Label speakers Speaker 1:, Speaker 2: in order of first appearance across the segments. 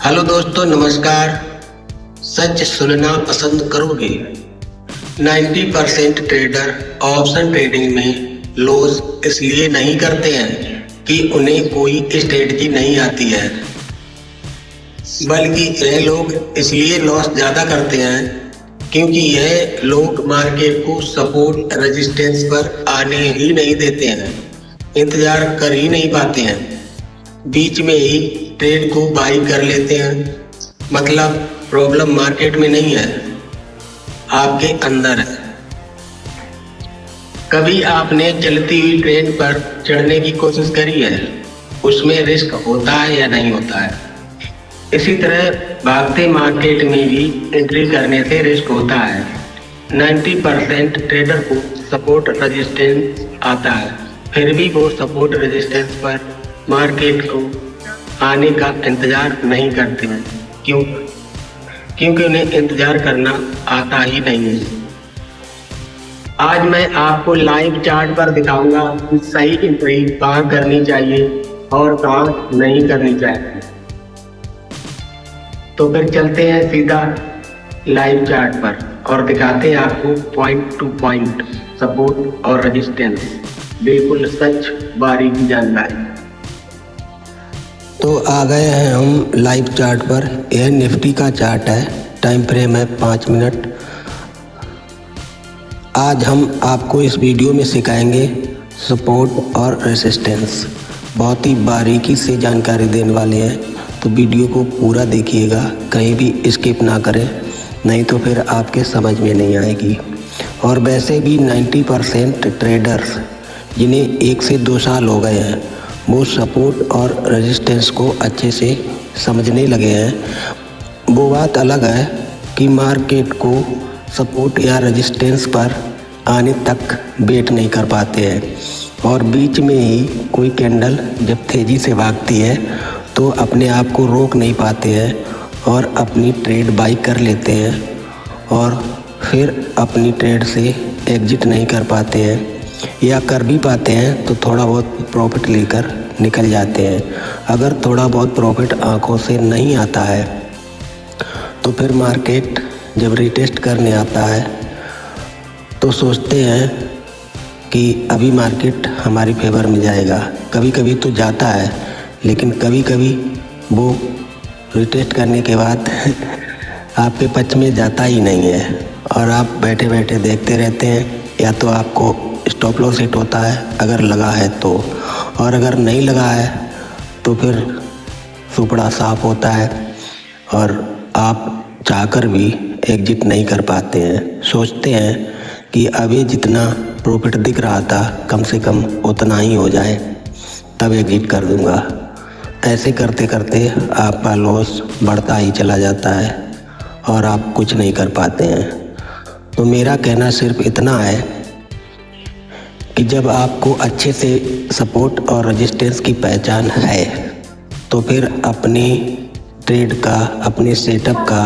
Speaker 1: Hello दोस्तों, नमस्कार। सच सुनना पसंद करोगे? 90% ट्रेडर ऑप्शन ट्रेडिंग में लॉस इसलिए नहीं करते हैं कि उन्हें कोई स्ट्रेटजी नहीं आती है, बल्कि यह लोग इसलिए लॉस ज़्यादा करते हैं क्योंकि यह लोग मार्केट को सपोर्ट रेजिस्टेंस पर आने ही नहीं देते हैं, इंतज़ार कर ही नहीं पाते हैं, बीच में ही ट्रेड को बाई कर लेते हैं। मतलब प्रॉब्लम मार्केट में नहीं है, आपके अंदर है। कभी आपने चलती हुई ट्रेन पर चढ़ने की कोशिश करी है? उसमें रिस्क होता है या नहीं होता है? इसी तरह भागते मार्केट में भी एंट्री करने से रिस्क होता है। 90% ट्रेडर को सपोर्ट रेजिस्टेंस आता है, फिर भी वो सपोर्ट रेजिस्टेंस पर मार्केट को आने का इंतज़ार नहीं करते हैं। क्यों? क्योंकि उन्हें इंतज़ार करना आता ही नहीं है। आज मैं आपको लाइव चार्ट पर दिखाऊंगा कि सही एंट्री कहाँ करनी चाहिए और कहाँ नहीं करनी चाहिए। तो फिर चलते हैं सीधा लाइव चार्ट पर और दिखाते हैं आपको पॉइंट टू पॉइंट सपोर्ट और रेजिस्टेंस, बिल्कुल सच बारीकी जानकारी। तो आ गए हैं हम लाइव चार्ट पर। यह निफ्टी का चार्ट है, टाइम फ्रेम है 5 मिनट। आज हम आपको इस वीडियो में सिखाएंगे सपोर्ट और रेजिस्टेंस, बहुत ही बारीकी से जानकारी देने वाले हैं, तो वीडियो को पूरा देखिएगा, कहीं भी स्किप ना करें, नहीं तो फिर आपके समझ में नहीं आएगी। और वैसे भी 90% ट्रेडर्स जिन्हें 1 से 2 साल हो गए हैं वो सपोर्ट और रेजिस्टेंस को अच्छे से समझने लगे हैं। वो बात अलग है कि मार्केट को सपोर्ट या रेजिस्टेंस पर आने तक वेट नहीं कर पाते हैं और बीच में ही कोई कैंडल जब तेज़ी से भागती है तो अपने आप को रोक नहीं पाते हैं और अपनी ट्रेड बाई कर लेते हैं और फिर अपनी ट्रेड से एग्जिट नहीं कर पाते हैं, या कर भी पाते हैं तो थोड़ा बहुत प्रॉफिट लेकर निकल जाते हैं। अगर थोड़ा बहुत प्रॉफिट आंखों से नहीं आता है तो फिर मार्केट जब रीटेस्ट करने आता है तो सोचते हैं कि अभी मार्केट हमारी फेवर में जाएगा। कभी कभी तो जाता है, लेकिन कभी कभी वो रिटेस्ट करने के बाद आपके पक्ष में जाता ही नहीं है और आप बैठे बैठे देखते रहते हैं। या तो आपको स्टॉप लॉस हिट होता है अगर लगा है तो, और अगर नहीं लगा है तो फिर सुपड़ा साफ होता है और आप चाहकर भी एग्जिट नहीं कर पाते हैं। सोचते हैं कि अभी जितना प्रॉफिट दिख रहा था कम से कम उतना ही हो जाए तब एग्जिट कर दूंगा। ऐसे करते करते आपका लॉस बढ़ता ही चला जाता है और आप कुछ नहीं कर पाते हैं। तो मेरा कहना सिर्फ इतना है कि जब आपको अच्छे से सपोर्ट और रेजिस्टेंस की पहचान है तो फिर अपनी ट्रेड का, अपने सेटअप का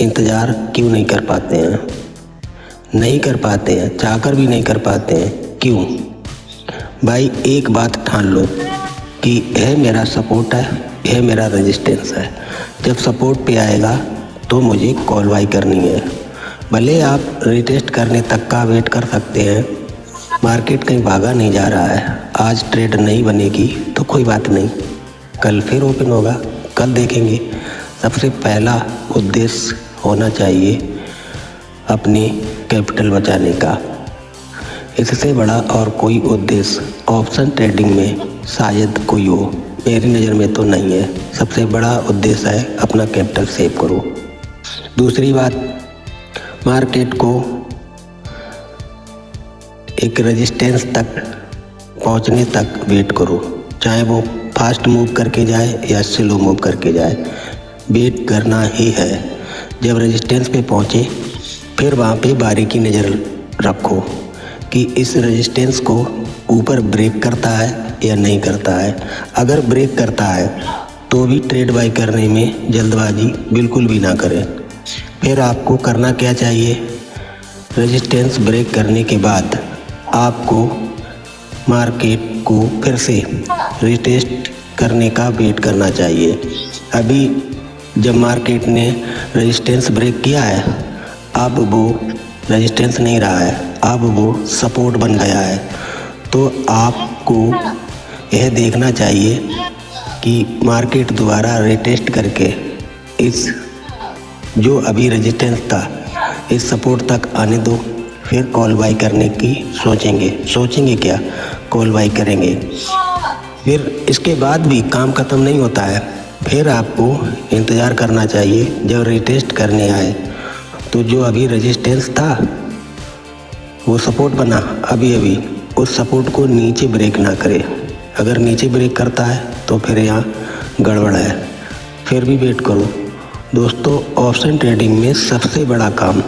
Speaker 1: इंतज़ार क्यों नहीं कर पाते हैं? नहीं कर पाते हैं, चाहकर भी नहीं कर पाते हैं। क्यों? भाई एक बात ठान लो कि यह मेरा सपोर्ट है, यह मेरा रेजिस्टेंस है। जब सपोर्ट पे आएगा तो मुझे कॉल बाई करनी है। भले आप रिटेस्ट करने तक का वेट कर सकते हैं, मार्केट कहीं भागा नहीं जा रहा है। आज ट्रेड नहीं बनेगी तो कोई बात नहीं, कल फिर ओपन होगा, कल देखेंगे। सबसे पहला उद्देश्य होना चाहिए अपनी कैपिटल बचाने का। इससे बड़ा और कोई उद्देश्य ऑप्शन ट्रेडिंग में शायद कोई हो, मेरी नज़र में तो नहीं है। सबसे बड़ा उद्देश्य है अपना कैपिटल सेव करो। दूसरी बात, मार्केट को एक रेजिस्टेंस तक पहुंचने तक वेट करो, चाहे वो फास्ट मूव करके जाए या स्लो मूव करके जाए, वेट करना ही है। जब रेजिस्टेंस पे पहुंचे फिर वहाँ पे बारीकी नज़र रखो कि इस रेजिस्टेंस को ऊपर ब्रेक करता है या नहीं करता है। अगर ब्रेक करता है तो भी ट्रेड बाई करने में जल्दबाजी बिल्कुल भी ना करें। फिर आपको करना क्या चाहिए? रेजिस्टेंस ब्रेक करने के बाद आपको मार्केट को फिर से रिटेस्ट करने का वेट करना चाहिए। अभी जब मार्केट ने रेजिस्टेंस ब्रेक किया है, अब वो रेजिस्टेंस नहीं रहा है, अब वो सपोर्ट बन गया है। तो आपको यह देखना चाहिए कि मार्केट दोबारा रिटेस्ट करके इस जो अभी रेजिस्टेंस था इस सपोर्ट तक आने दो, फिर कॉल बाई करने की सोचेंगे क्या, कॉल बाई करेंगे। फिर इसके बाद भी काम ख़त्म नहीं होता है, फिर आपको इंतज़ार करना चाहिए जब रिटेस्ट करने आए। तो जो अभी रेजिस्टेंस था वो सपोर्ट बना, अभी उस सपोर्ट को नीचे ब्रेक ना करे। अगर नीचे ब्रेक करता है तो फिर यहाँ गड़बड़ है, फिर भी वेट करो। दोस्तों, ऑप्शन ट्रेडिंग में सबसे बड़ा काम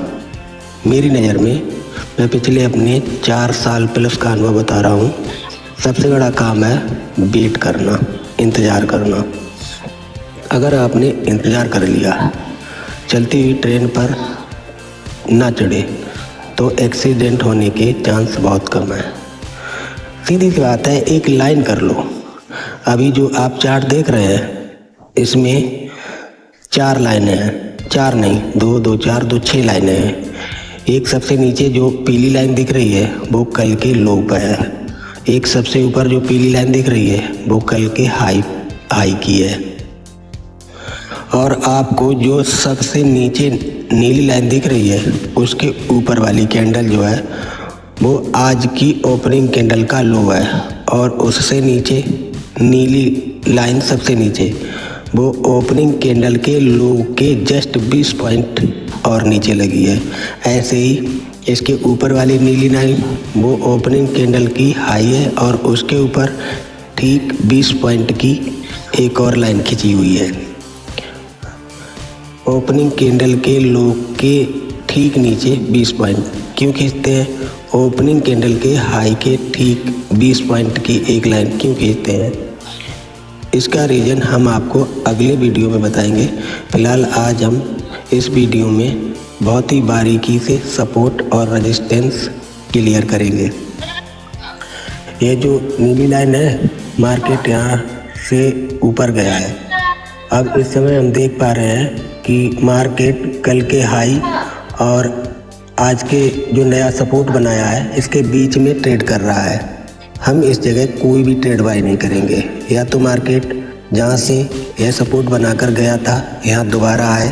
Speaker 1: मेरी नज़र में, मैं पिछले अपने 4 साल प्लस का अनुभव बता रहा हूँ, सबसे बड़ा काम है वेट करना, इंतज़ार करना। अगर आपने इंतज़ार कर लिया, चलती हुई ट्रेन पर ना चढ़े, तो एक्सीडेंट होने के चांस बहुत कम है। सीधी सी बात है, एक लाइन कर लो। अभी जो आप चार्ट देख रहे हैं इसमें 4 लाइनें हैं, 4 नहीं, 2 2 4 2 6 लाइनें हैं। एक सबसे नीचे जो पीली लाइन दिख रही है वो कल के लो पे है, एक सबसे ऊपर जो पीली लाइन दिख रही है वो कल के हाई की है, और आपको जो सबसे नीचे नीली लाइन दिख रही है उसके ऊपर वाली कैंडल जो है वो आज की ओपनिंग कैंडल का लो है, और उससे नीचे नीली लाइन सबसे नीचे वो ओपनिंग कैंडल के लो के जस्ट 20 पॉइंट और नीचे लगी है। ऐसे ही इसके ऊपर वाली नीली लाइन वो ओपनिंग कैंडल की हाई है, और उसके ऊपर ठीक 20 पॉइंट की एक और लाइन खिंची हुई है। ओपनिंग कैंडल के लो के ठीक नीचे 20 पॉइंट क्यों खींचते हैं? ओपनिंग कैंडल के हाई के ठीक 20 पॉइंट की एक लाइन क्यों खींचते हैं? इसका रीज़न हम आपको अगले वीडियो में बताएंगे। फिलहाल आज हम इस वीडियो में बहुत ही बारीकी से सपोर्ट और रेजिस्टेंस क्लियर करेंगे। ये जो नीली लाइन है, मार्केट यहाँ से ऊपर गया है। अब इस समय हम देख पा रहे हैं कि मार्केट कल के हाई और आज के जो नया सपोर्ट बनाया है इसके बीच में ट्रेड कर रहा है। हम इस जगह कोई भी ट्रेड बाई नहीं करेंगे। या तो मार्केट जहाँ से यह सपोर्ट बनाकर गया था यहाँ दोबारा आए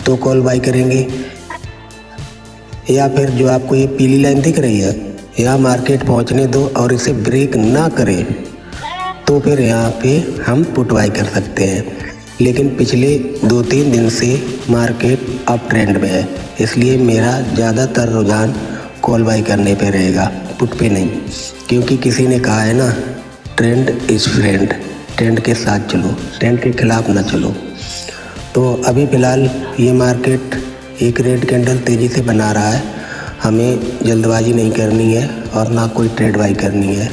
Speaker 1: तो कॉल बाई करेंगे, या फिर जो आपको ये पीली लाइन दिख रही है यहाँ मार्केट पहुँचने दो और इसे ब्रेक ना करे तो फिर यहाँ पे हम पुट बाई कर सकते हैं। लेकिन पिछले 2-3 दिन से मार्केट अप ट्रेंड में है, इसलिए मेरा ज़्यादातर रुझान कॉल बाई करने पे रहेगा, पुट पे नहीं। क्योंकि किसी ने कहा है ना, ट्रेंड इज़ फ्रेंड, ट्रेंड के साथ चलो, ट्रेंड के खिलाफ ना चलो। तो अभी फ़िलहाल ये मार्केट एक रेड कैंडल तेज़ी से बना रहा है, हमें जल्दबाजी नहीं करनी है और ना कोई ट्रेड बाई करनी है।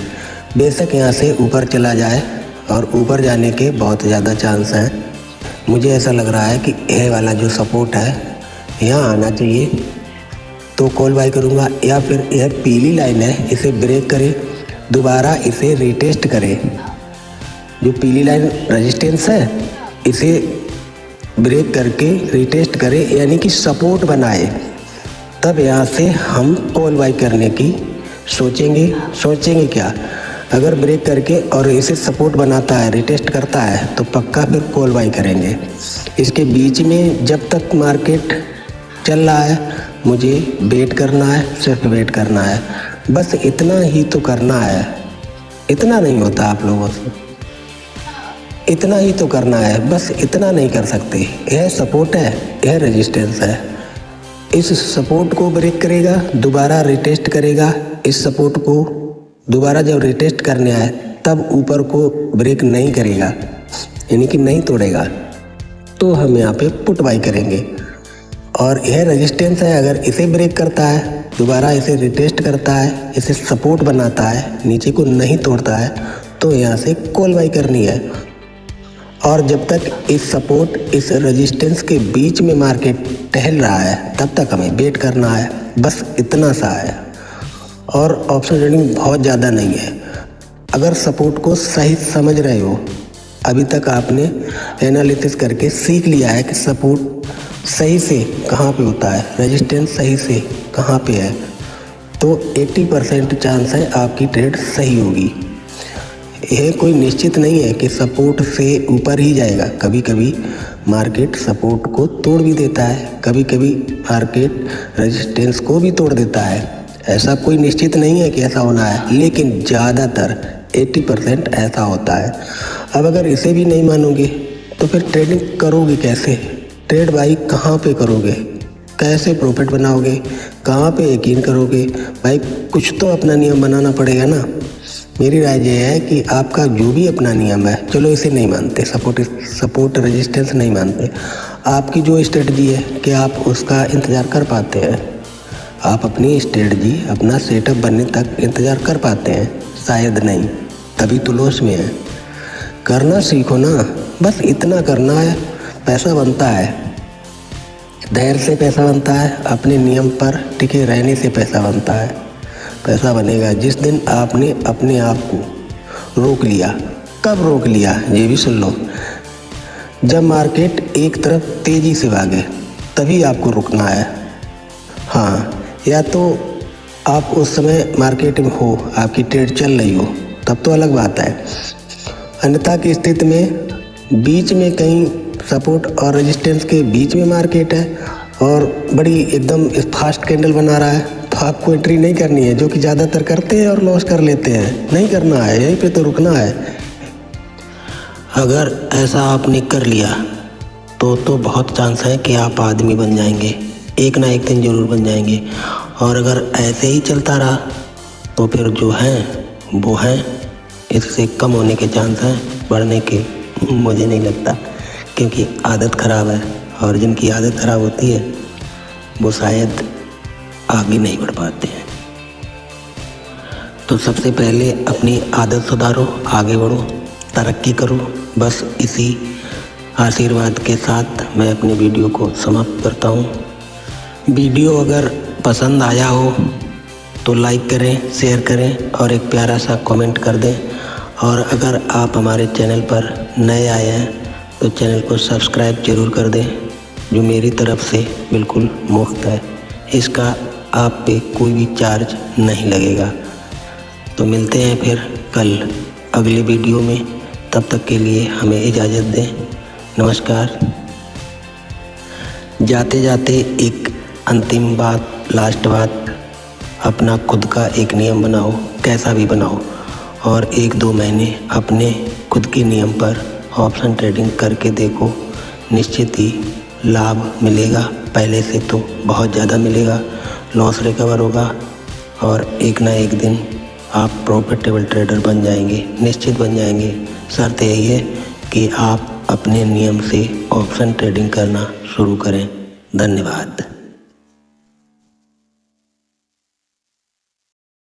Speaker 1: बेशक यहाँ से ऊपर चला जाए, और ऊपर जाने के बहुत ज़्यादा चांस हैं। मुझे ऐसा लग रहा है कि यह वाला जो सपोर्ट है यहाँ आना चाहिए तो कॉल बाई करूँगा, या फिर यह पीली लाइन है इसे ब्रेक करे, दोबारा इसे रिटेस्ट करे। जो पीली लाइन रेजिस्टेंस है इसे ब्रेक करके रिटेस्ट करे, यानी कि सपोर्ट बनाए, तब यहाँ से हम कॉल बाई करने की सोचेंगे क्या। अगर ब्रेक करके और इसे सपोर्ट बनाता है, रिटेस्ट करता है, तो पक्का फिर कॉल बाई करेंगे। इसके बीच में जब तक मार्केट चल रहा है मुझे वेट करना है, सिर्फ वेट करना है, बस इतना ही तो करना है। इतना नहीं होता आप लोगों से, इतना ही तो करना है, बस इतना नहीं कर सकते। यह सपोर्ट है, यह रेजिस्टेंस है, इस सपोर्ट को ब्रेक करेगा, दोबारा रिटेस्ट करेगा। इस सपोर्ट को दोबारा जब रिटेस्ट करने आए तब ऊपर को ब्रेक नहीं करेगा, यानी कि नहीं तोड़ेगा, तो हम यहाँ पे पुट बाई करेंगे। और यह रेजिस्टेंस है, अगर इसे ब्रेक करता है, दोबारा इसे रिटेस्ट करता है, इसे सपोर्ट बनाता है, नीचे को नहीं तोड़ता है, तो यहाँ से कॉल बाई करनी है। और जब तक इस सपोर्ट इस रेजिस्टेंस के बीच में मार्केट टहल रहा है तब तक हमें वेट करना है, बस इतना सा है। और ऑप्शन ट्रेडिंग बहुत ज़्यादा नहीं है। अगर सपोर्ट को सही समझ रहे हो अभी तक आपने एनालिसिस करके सीख लिया है कि सपोर्ट सही से कहाँ पे होता है, रेजिस्टेंस सही से कहाँ पे है, तो 80% चांस है आपकी ट्रेड सही होगी। यह कोई निश्चित नहीं है कि सपोर्ट से ऊपर ही जाएगा। कभी कभी मार्केट सपोर्ट को तोड़ भी देता है, कभी कभी मार्केट रेजिस्टेंस को भी तोड़ देता है। ऐसा कोई निश्चित नहीं है कि ऐसा होना है, लेकिन ज़्यादातर 80% ऐसा होता है। अब अगर इसे भी नहीं मानोगे तो फिर ट्रेडिंग करोगे कैसे? ट्रेड बाई कहाँ पे करोगे? कैसे प्रॉफिट बनाओगे? कहाँ पे यकीन करोगे? भाई कुछ तो अपना नियम बनाना पड़ेगा ना। मेरी राय ये है कि आपका जो भी अपना नियम है, चलो इसे नहीं मानते, सपोर्ट रेजिस्टेंस नहीं मानते, आपकी जो स्ट्रेटजी है कि आप उसका इंतज़ार कर पाते हैं, आप अपनी स्ट्रेटजी अपना सेटअप बनने तक इंतज़ार कर पाते हैं? शायद नहीं, तभी तो लॉस में है। करना सीखो ना, बस इतना करना है, पैसा बनता है, धैर्य से पैसा बनता है, अपने नियम पर टिके रहने से पैसा बनता है। पैसा बनेगा जिस दिन आपने अपने आप को रोक लिया। कब रोक लिया ये भी सुन लो, जब मार्केट एक तरफ तेज़ी से भागे तभी आपको रुकना है। हाँ, या तो आप उस समय मार्केट में हो, आपकी ट्रेड चल रही हो, तब तो अलग बात है। अन्यथा की स्थिति में बीच में कहीं सपोर्ट और रेजिस्टेंस के बीच में मार्केट है और बड़ी एकदम फास्ट कैंडल बना रहा है, तो आपको एंट्री नहीं करनी है, जो कि ज़्यादातर करते हैं और लॉस कर लेते हैं। नहीं करना है, यहीं पे तो रुकना है। अगर ऐसा आपने कर लिया तो बहुत चांस है कि आप आदमी बन जाएंगे, एक ना एक दिन ज़रूर बन जाएंगे। और अगर ऐसे ही चलता रहा तो फिर जो है वो है, इससे कम होने के चांस हैं, बढ़ने के मुझे नहीं लगता, क्योंकि आदत ख़राब है और जिनकी आदत ख़राब होती है वो शायद आगे नहीं बढ़ पाते हैं। तो सबसे पहले अपनी आदत सुधारो, आगे बढ़ो, तरक्की करो। बस इसी आशीर्वाद के साथ मैं अपने वीडियो को समाप्त करता हूँ। वीडियो अगर पसंद आया हो तो लाइक करें, शेयर करें और एक प्यारा सा कमेंट कर दें। और अगर आप हमारे चैनल पर नए आए हैं तो चैनल को सब्सक्राइब जरूर कर दें, जो मेरी तरफ से बिल्कुल मुफ्त है। इसका आप पे कोई भी चार्ज नहीं लगेगा। तो मिलते हैं फिर कल अगले वीडियो में, तब तक के लिए हमें इजाज़त दें। नमस्कार। जाते जाते एक अंतिम बात, लास्ट बात, अपना खुद का एक नियम बनाओ, कैसा भी बनाओ, और 1-2 महीने अपने खुद के नियम पर ऑप्शन ट्रेडिंग करके देखो। निश्चित ही लाभ मिलेगा, पहले से तो बहुत ज़्यादा मिलेगा, लॉस रिकवर होगा और एक ना एक दिन आप प्रॉफिटेबल ट्रेडर बन जाएंगे, निश्चित बन जाएंगे। शर्त यही है कि आप अपने नियम से ऑप्शन ट्रेडिंग करना शुरू करें। धन्यवाद।